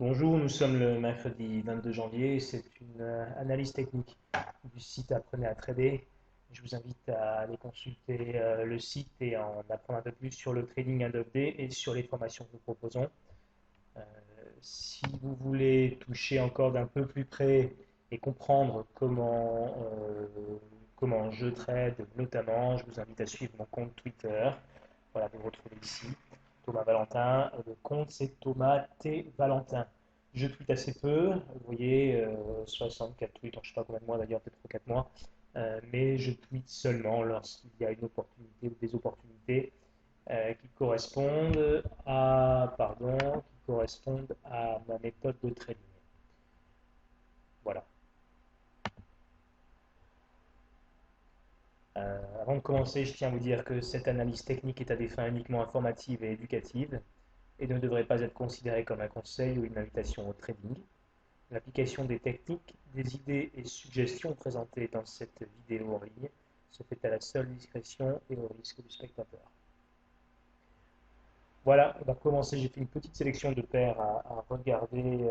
Bonjour, nous sommes le mercredi 22 janvier. C'est une analyse technique du site Apprenez à trader. Je vous invite à aller consulter le site et en apprendre un peu plus sur le trading Adobe et sur les formations que nous proposons. Euh, Si vous voulez toucher encore d'un peu plus près et comprendre comment je trade notamment, je vous invite à suivre mon compte Twitter. Voilà, vous me retrouvez ici, Thomas Valentin. Le compte, c'est Thomas T. Valentin. Je tweete assez peu, vous voyez, 64 tweets en je ne sais pas combien de mois d'ailleurs, peut-être 3-4 mois, mais je tweete seulement lorsqu'il y a une opportunité ou des opportunités qui correspondent à ma méthode de trading. Voilà. Avant de commencer, je tiens à vous dire que cette analyse technique est à des fins uniquement informatives et éducatives et ne devrait pas être considérée comme un conseil ou une invitation au trading. L'application des techniques, des idées et suggestions présentées dans cette vidéo en ligne se fait à la seule discrétion et au risque du spectateur. Voilà, on va commencer. J'ai fait une petite sélection de paires à regarder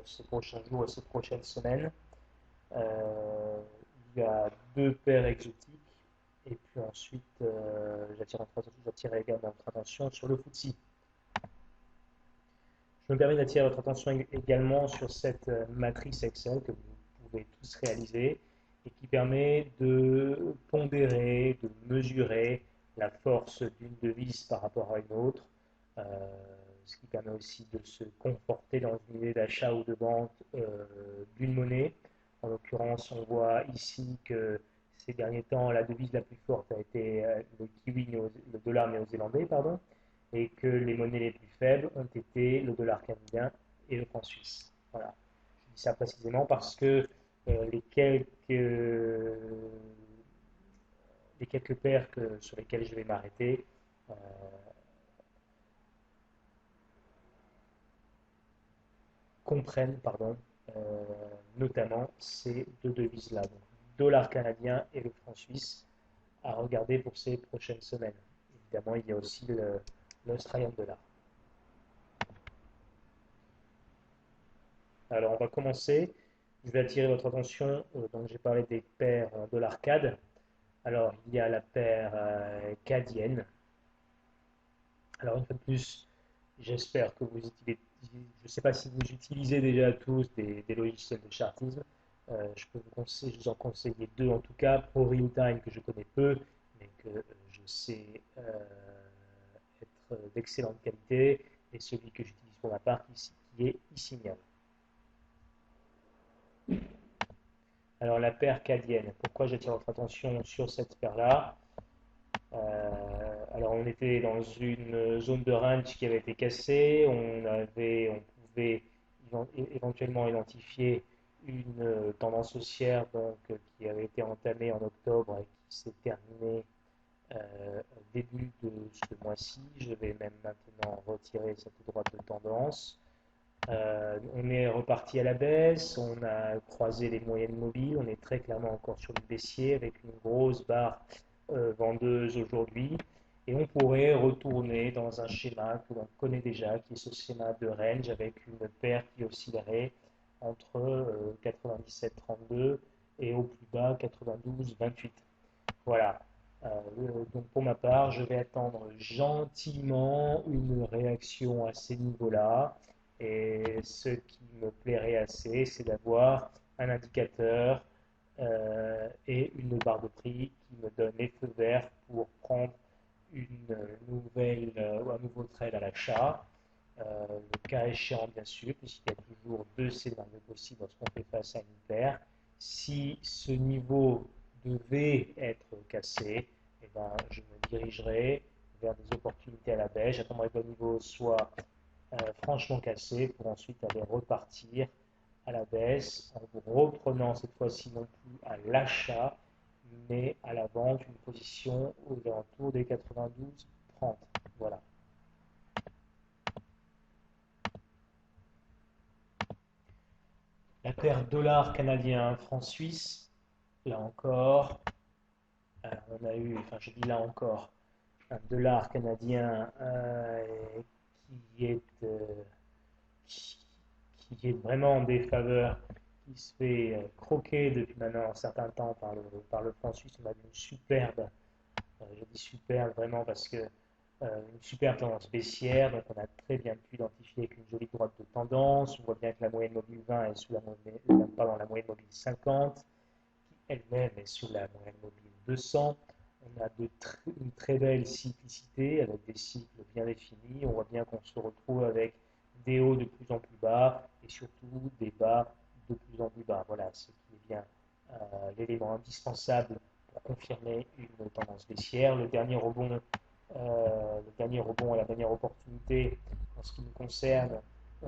ces prochains jours et ces prochaines semaines. Euh, il y a deux paires exotiques. Et puis ensuite, j'attire également votre attention sur le FTSE. Je me permets d'attirer votre attention également sur cette matrice Excel que vous pouvez tous réaliser et qui permet de pondérer, de mesurer la force d'une devise par rapport à une autre, euh, ce qui permet aussi de se conforter dans une idée d'achat ou de vente d'une monnaie. En l'occurrence, on voit ici que ces derniers temps, la devise la plus forte a été le dollar néo-zélandais, pardon, et que les monnaies les plus faibles ont été le dollar canadien et le franc suisse. Voilà. Je dis ça précisément parce que les quelques paires sur lesquelles je vais m'arrêter euh, comprennent notamment ces deux devises-là. Donc, dollar canadien et le franc suisse à regarder pour ces prochaines semaines. Évidemment, il y a aussi l'Australian dollar. Alors, on va commencer. Je vais attirer votre attention. Donc, j'ai parlé des paires dollar CAD. Alors, il y a la paire cadienne. Alors, une fois de plus, j'espère que vous utilisez, je ne sais pas si vous utilisez déjà tous des logiciels de chartisme. Je vous en conseiller deux en tout cas. ProRealTime que je connais peu, mais que je sais être d'excellente qualité, et celui que j'utilise pour ma part qui est eSignal. Alors la paire cadienne, pourquoi j'attire votre attention sur cette paire-là? Alors on était dans une zone de range qui avait été cassée, on pouvait éventuellement identifier une tendance haussière qui avait été entamée en octobre et qui s'est terminée au début de ce mois-ci. Je vais même maintenant retirer cette droite de tendance. On est reparti à la baisse, on a croisé les moyennes mobiles, on est très clairement encore sur le baissier avec une grosse barre vendeuse aujourd'hui. Et on pourrait retourner dans un schéma que l'on connaît déjà, qui est ce schéma de range avec une paire qui oscillerait entre 97,32 et au plus bas 92,28. Voilà. Donc pour ma part, je vais attendre gentiment une réaction à ces niveaux-là. Et ce qui me plairait assez, c'est d'avoir un indicateur et une barre de prix qui me donne les feux verts pour prendre une nouvelle ou un nouveau trade à l'achat. Le cas échéant, bien sûr, puisqu'il y a toujours deux scénarios possibles lorsqu'on fait face à une paire. Si ce niveau devait être cassé, eh ben, je me dirigerai vers des opportunités à la baisse. J'attendrai que le niveau soit franchement cassé pour ensuite aller repartir à la baisse en vous reprenant cette fois-ci non plus à l'achat, mais à la vente, une position aux alentours des 92,30. Voilà. La paire dollar canadien franc suisse, là encore, on a eu, enfin je dis là encore, un dollar canadien qui est qui est vraiment en défaveur, qui se fait croquer depuis maintenant un certain temps par le franc suisse. On a une superbe, je dis superbe vraiment parce que une superbe tendance baissière, donc on a très bien pu identifier avec une jolie droite de tendance. On voit bien que la moyenne mobile 20 est sous la moyenne mobile 50, qui elle-même est sous la moyenne mobile 200. On a une très belle cyclicité avec des cycles bien définis. On voit bien qu'on se retrouve avec des hauts de plus en plus bas et surtout des bas de plus en plus bas. Voilà ce qui est bien l'élément indispensable pour confirmer une tendance baissière. Le dernier rebond et la dernière opportunité en ce qui me concerne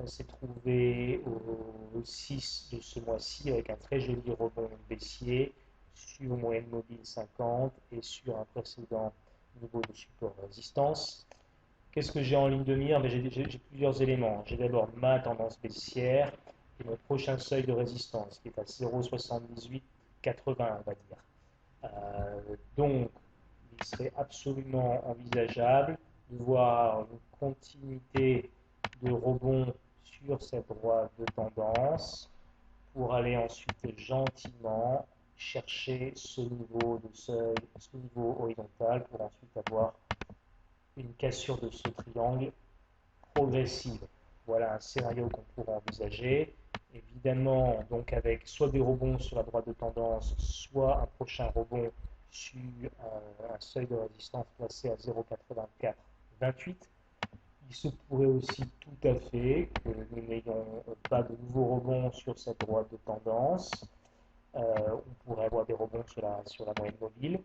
s'est trouvé au 6 de ce mois-ci avec un très joli rebond baissier sur moyenne mobile 50 et sur un précédent niveau de support résistance. Qu'est-ce que j'ai en ligne de mire? J'ai plusieurs éléments. J'ai d'abord ma tendance baissière et mon prochain seuil de résistance qui est à 0,7880, on va dire. Donc, il serait absolument envisageable de voir une continuité de rebond sur cette droite de tendance pour aller ensuite gentiment chercher ce niveau de seuil, ce niveau horizontal pour ensuite avoir une cassure de ce triangle progressive. Voilà un scénario qu'on pourrait envisager. Évidemment, donc avec soit des rebonds sur la droite de tendance, soit un prochain rebond sur un seuil de résistance placé à 0,8428. Il se pourrait aussi tout à fait que nous n'ayons pas de nouveaux rebonds sur cette droite de tendance. On pourrait avoir des rebonds sur la moyenne mobile.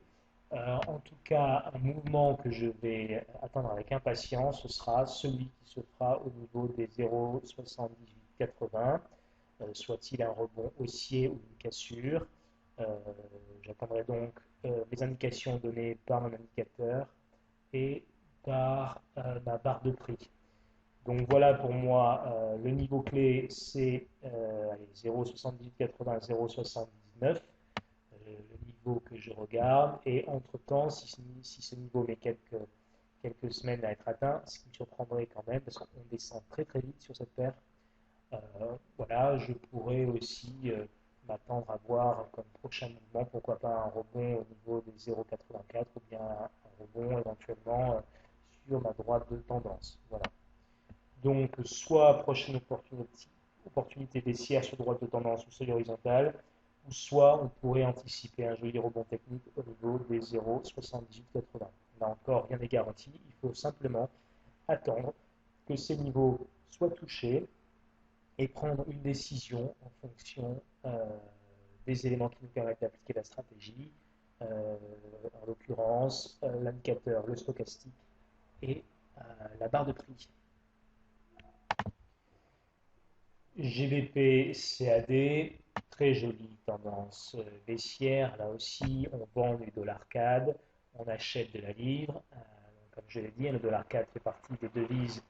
En tout cas, un mouvement que je vais attendre avec impatience, ce sera celui qui se fera au niveau des 0,7880, soit-il un rebond haussier ou une cassure. J'attendrai donc les indications données par mon indicateur et par ma barre de prix. Donc voilà pour moi, le niveau clé c'est 0,7880, 0,79, le niveau que je regarde. Et entre-temps, si ce niveau met quelques semaines à être atteint, ce qui me surprendrait quand même, parce qu'on descend très très vite sur cette paire, voilà, je pourrais aussi m'attendre à voir comme prochain mouvement, pourquoi pas un rebond au niveau des 0,84 ou bien un rebond éventuellement sur ma droite de tendance. Voilà. Donc, soit prochaine opportunité baissière sur droite de tendance ou seuil horizontal, ou soit on pourrait anticiper un joli rebond technique au niveau des 0,7880. Là encore, rien n'est garanti. Il faut simplement attendre que ces niveaux soient touchés et prendre une décision en fonction des éléments qui nous permettent d'appliquer la stratégie, en l'occurrence l'indicateur, le stochastique et la barre de prix. GBP CAD, très jolie tendance baissière. Là aussi, on vend du dollar CAD, on achète de la livre. Comme je l'ai dit, le dollar CAD fait partie des devises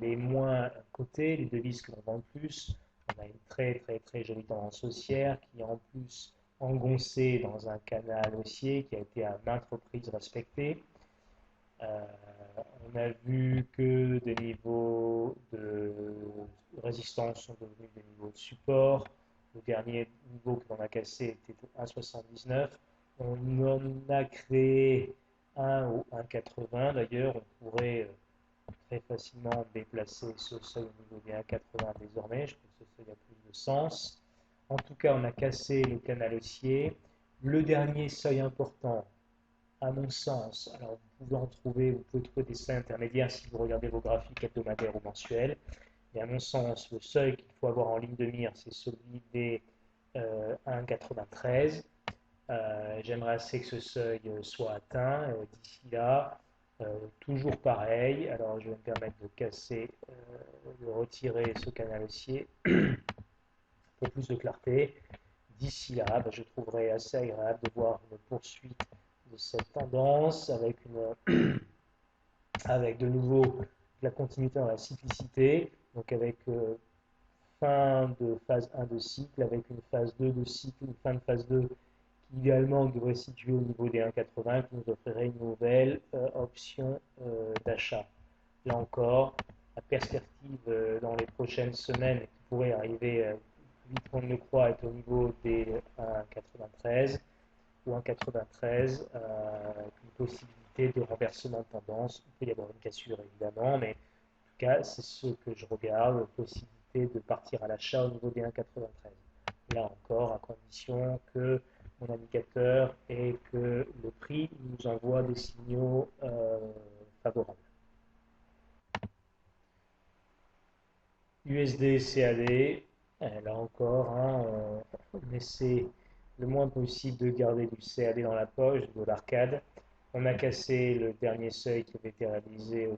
les moins cotées, les devises que l'on vend le plus. On a une très très très jolie tendance haussière qui est en plus engoncée dans un canal haussier qui a été à maintes reprises respecté. On a vu que des niveaux de résistance sont devenus des niveaux de support. Le dernier niveau que l'on a cassé était 1,79. On en a créé un au 1,80. D'ailleurs, on pourrait très facilement déplacer ce seuil au niveau des 1,80 désormais. Je pense que ce seuil a plus de sens. En tout cas, on a cassé le canal haussier. Le dernier seuil important, à mon sens, alors vous pouvez trouver des seuils intermédiaires si vous regardez vos graphiques hebdomadaires ou mensuels, mais à mon sens, le seuil qu'il faut avoir en ligne de mire, c'est celui des 1,93. J'aimerais assez que ce seuil soit atteint d'ici là. Toujours pareil, alors je vais me permettre de casser, de retirer ce canal haussier pour plus de clarté. D'ici là, je trouverais assez agréable de voir une poursuite de cette tendance avec de nouveau la continuité dans la cyclicité, donc avec fin de phase 1 de cycle, avec une phase 2 de cycle, une fin de phase 2 qui idéalement devrait se situer au niveau des 1,80 qui nous offrirait une nouvelle option d'achat. Là encore, la perspective dans les prochaines semaines qui pourrait arriver plus vite qu'on ne le croit est au niveau des 1,93 ou 1,93, une possibilité de renversement de tendance. Il peut y avoir une cassure évidemment, mais en tout cas, c'est ce que je regarde, possibilité de partir à l'achat au niveau des 1,93. Là encore, à condition que mon indicateur et que le prix nous envoie des signaux favorables. USD CAD, là encore, hein, on essaie le moins possible de garder du CAD dans la poche, de l'arcade. On a cassé le dernier seuil qui avait été réalisé au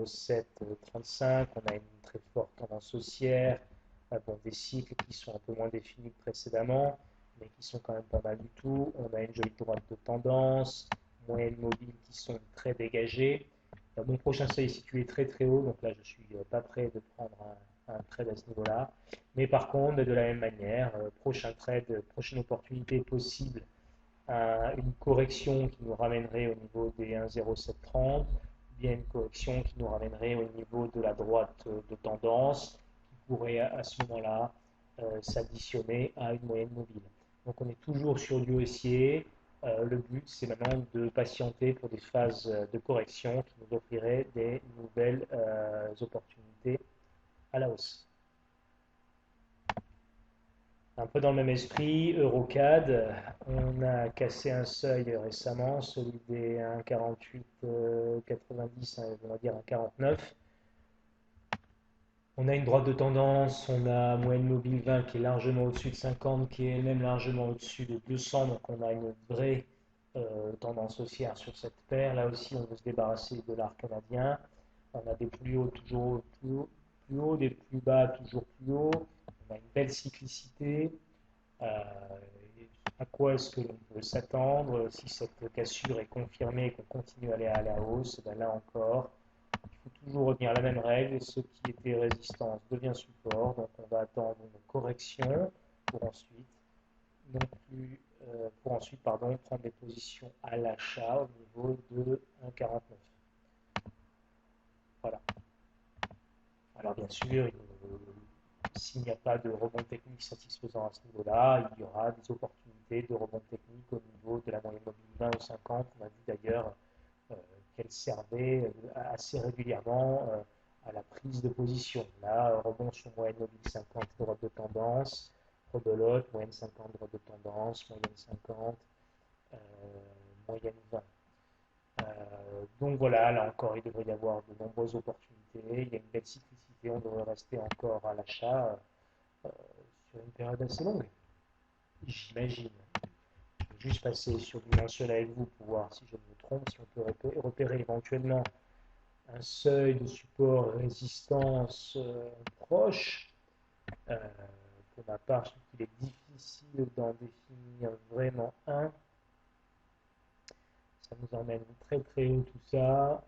1,0735. On a une très forte tendance haussière, bon, des cycles qui sont un peu moins définis que précédemment, mais qui sont quand même pas mal du tout. On a une jolie droite de tendance, moyenne mobile qui sont très dégagées. Mon prochain seuil est situé très très haut, donc là je ne suis pas prêt de prendre un trade à ce niveau-là. Mais par contre, de la même manière, prochain trade, prochaine opportunité possible, une correction qui nous ramènerait au niveau des 1,0730, bien une correction qui nous ramènerait au niveau de la droite de tendance, qui pourrait à ce moment-là s'additionner à une moyenne mobile. Donc on est toujours sur du haussier. Le but, c'est maintenant de patienter pour des phases de correction qui nous offriraient des nouvelles opportunités à la hausse. Un peu dans le même esprit, Eurocad, on a cassé un seuil récemment, celui des 1,4890, on va dire 1,49. On a une droite de tendance, on a moyenne mobile 20 qui est largement au-dessus de 50, qui est même largement au-dessus de 200, donc on a une vraie tendance haussière sur cette paire. Là aussi, on veut se débarrasser du dollar canadien. On a des plus hauts, toujours plus hauts, des plus bas, toujours plus hauts. On a une belle cyclicité. À quoi est-ce que l'on peut s'attendre si cette cassure est confirmée et qu'on continue à aller à la hausse? Ben là encore, il faut toujours retenir la même règle, ce qui était résistance devient support, donc on va attendre une correction pour ensuite, non plus, pour ensuite pardon, prendre des positions à l'achat au niveau de 1,49. Voilà. Alors bien sûr, s'il n'y a pas de rebond technique satisfaisant à ce niveau-là, il y aura des opportunités de rebond technique au niveau de la moyenne mobile 20 ou 50. On a vu d'ailleurs qu'elle servait assez régulièrement à la prise de position. Là, rebond sur moyenne mobile 50, droite de tendance, rebelote, moyenne 50, droite de tendance, moyenne 50, euh, moyenne 20. Donc voilà, là encore, il devrait y avoir de nombreuses opportunités. Il y a une belle cyclicité, on devrait rester encore à l'achat sur une période assez longue. J'imagine. Je vais juste passer sur du mensuel avec vous pour voir si je me trompe, si on peut repérer éventuellement un seuil de support résistance proche. Pour ma part, je trouve qu'il est difficile d'en définir vraiment un. Ça nous emmène très très haut tout ça.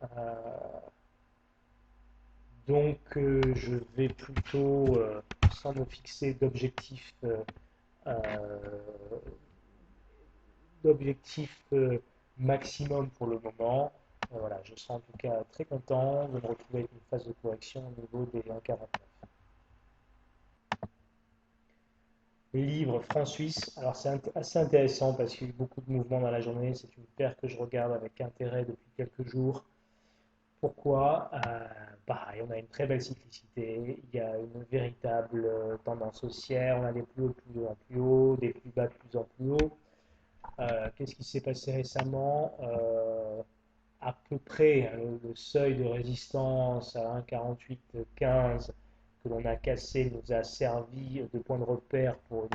Donc je vais plutôt, sans me fixer d'objectif maximum pour le moment. Voilà, je serai en tout cas très content de me retrouver avec une phase de correction au niveau des 1,49. Les livres francs-suisses, alors c'est assez intéressant parce qu'il y a eu beaucoup de mouvements dans la journée. C'est une paire que je regarde avec intérêt depuis quelques jours. Pourquoi? Pareil, on a une très belle cyclicité, il y a une véritable tendance haussière, on a des plus hauts de plus en plus haut, des plus bas de plus en plus haut. Qu'est-ce qui s'est passé récemment? À peu près hein, le seuil de résistance à 1,4815 que l'on a cassé nous a servi de point de repère pour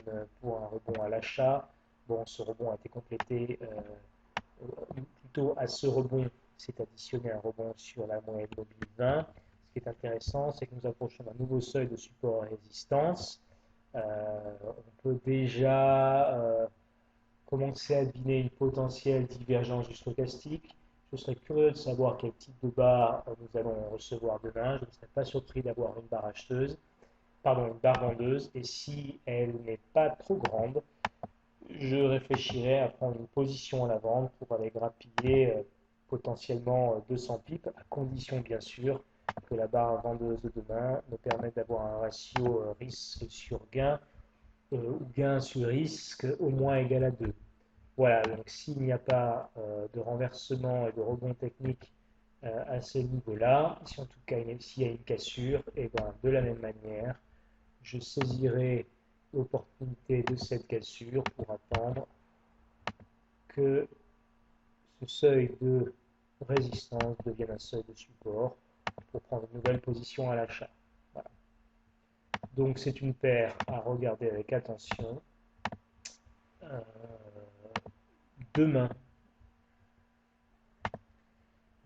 un rebond à l'achat. Bon, ce rebond a été complété plutôt à ce rebond, c'est additionné un rebond sur la moyenne mobile 20. Ce qui est intéressant, c'est que nous approchons d'un nouveau seuil de support et résistance. On peut déjà commencer à deviner une potentielle divergence du stochastique. Je serais curieux de savoir quel type de barre nous allons recevoir demain. Je ne serais pas surpris d'avoir une barre acheteuse, pardon, une barre vendeuse. Et si elle n'est pas trop grande, je réfléchirais à prendre une position à la vente pour aller grappiller potentiellement 200 pips, à condition bien sûr que la barre vendeuse de demain me permette d'avoir un ratio risque sur gain ou gain sur risque au moins égal à 2. Voilà, donc s'il n'y a pas de renversement et de rebond technique à ce niveau-là, si en tout cas s'il y a une cassure, et ben, de la même manière, je saisirai l'opportunité de cette cassure pour attendre que ce seuil de résistance devienne un seuil de support pour prendre une nouvelle position à l'achat. Voilà. Donc c'est une paire à regarder avec attention. Demain,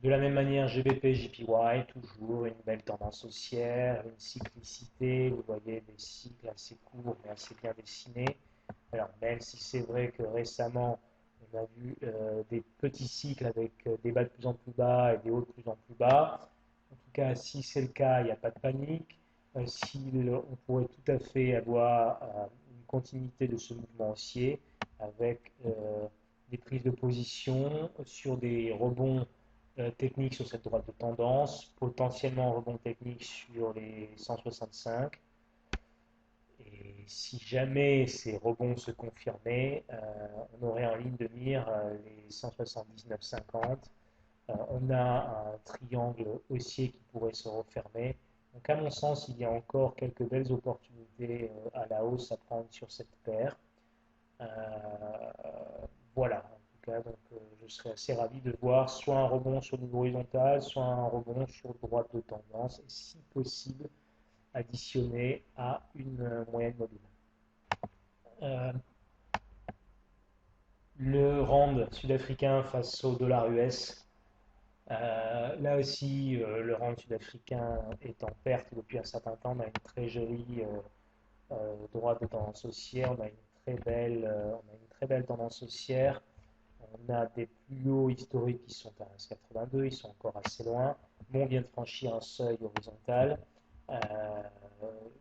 de la même manière, GBP, JPY, toujours une belle tendance haussière, une cyclicité, vous voyez des cycles assez courts mais assez bien dessinés. Alors même si c'est vrai que récemment, on a vu des petits cycles avec des bas de plus en plus bas et des hauts de plus en plus bas. En tout cas, si c'est le cas, il n'y a pas de panique. On pourrait tout à fait avoir une continuité de ce mouvement haussier avec des prises de position sur des rebonds techniques sur cette droite de tendance, potentiellement un rebond technique sur les 165. Et si jamais ces rebonds se confirmaient, on aurait en ligne de mire les 179,50. On a un triangle haussier qui pourrait se refermer. Donc à mon sens, il y a encore quelques belles opportunités à la hausse à prendre sur cette paire. Euh, voilà, en tout cas, donc, je serais assez ravi de voir soit un rebond sur le niveau horizontal, soit un rebond sur droite de tendance, et si possible, additionné à une moyenne mobile. Euh, le rand sud-africain face au dollar US. Là aussi, le rand sud-africain est en perte depuis un certain temps. On a une très jolie droite de tendance haussière. On a une très belle tendance haussière. On a des plus hauts historiques qui sont à 1,82, ils sont encore assez loin. Mais on vient de franchir un seuil horizontal. Euh,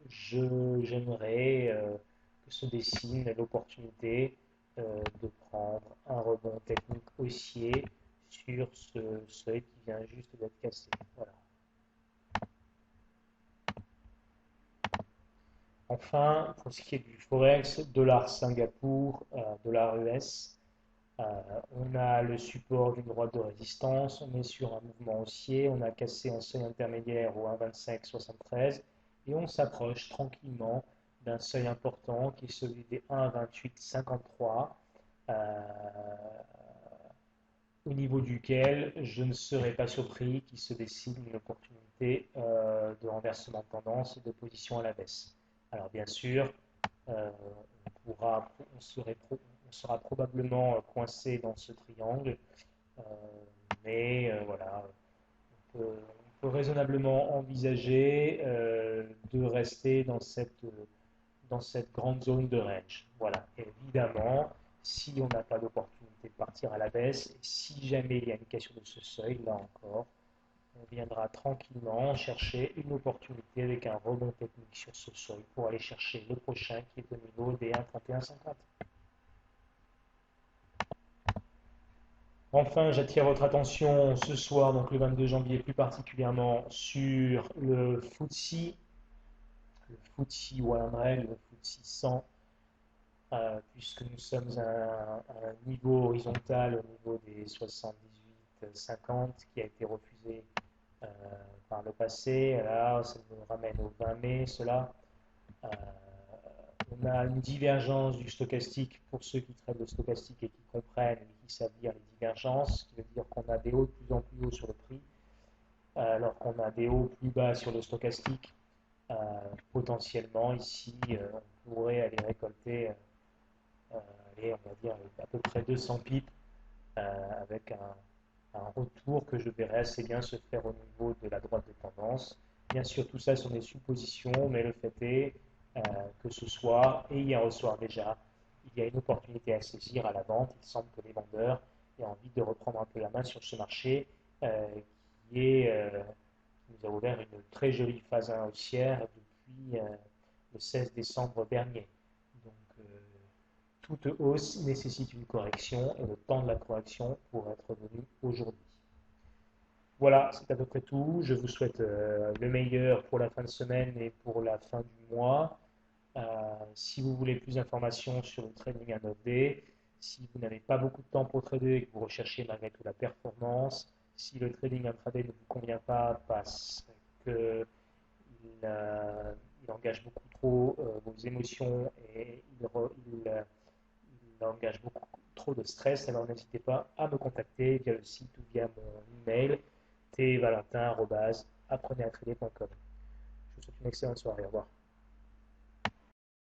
J'aimerais que se dessine l'opportunité de prendre un rebond technique haussier sur ce seuil qui vient juste d'être cassé. Voilà. Enfin, pour ce qui est du Forex, dollar Singapour, dollar US, on a le support d'une droite de résistance, on est sur un mouvement haussier, on a cassé un seuil intermédiaire au 1,2573 et on s'approche tranquillement d'un seuil important qui est celui des 1,2853, au niveau duquel je ne serais pas surpris qu'il se dessine une opportunité de renversement de tendance et de position à la baisse. Alors bien sûr, on sera probablement coincé dans ce triangle, euh, mais voilà, on peut raisonnablement envisager de rester dans cette grande zone de range. Voilà, et évidemment, si on n'a pas d'opportunité de partir à la baisse, et si jamais il y a une cassure de ce seuil, là encore, on viendra tranquillement chercher une opportunité avec un rebond technique sur ce seuil pour aller chercher le prochain qui est au niveau des 1,3150. Enfin, j'attire votre attention ce soir, donc le 22 janvier plus particulièrement, sur le FTSE 100, le FTSE 100, puisque nous sommes à un niveau horizontal au niveau des 78,50 qui a été refusé euh, par le passé. Là, ça nous ramène au 20 mai, cela. Euh, on a une divergence du stochastique pour ceux qui traitent le stochastique et qui comprennent et qui savent lire les divergences, ce qui veut dire qu'on a des hauts de plus en plus hauts sur le prix, alors qu'on a des hauts plus bas sur le stochastique. Potentiellement, ici, on pourrait aller récolter, allez, on va dire, à peu près 200 pips avec un retour que je verrai assez bien se faire au niveau de la droite de tendance. Bien sûr, tout ça sont des suppositions, mais le fait est que ce soir, et hier au soir déjà, il y a une opportunité à saisir à la vente. Il semble que les vendeurs aient envie de reprendre un peu la main sur ce marché qui nous a ouvert une très jolie phase haussière depuis le 16 décembre dernier. Donc, toute hausse nécessite une correction et le temps de la correction pourrait être venu aujourd'hui. Voilà, c'est à peu près tout. Je vous souhaite le meilleur pour la fin de semaine et pour la fin du mois. Euh, si vous voulez plus d'informations sur le trading à 9D, si vous n'avez pas beaucoup de temps pour trader et que vous recherchez malgré tout la performance, si le trading intraday ne vous convient pas parce que il engage beaucoup trop vos émotions et il engage beaucoup trop de stress, alors n'hésitez pas à me contacter via le site ou via mon email tvalentin@apprenezatrader.com. Je vous souhaite une excellente soirée. Au revoir.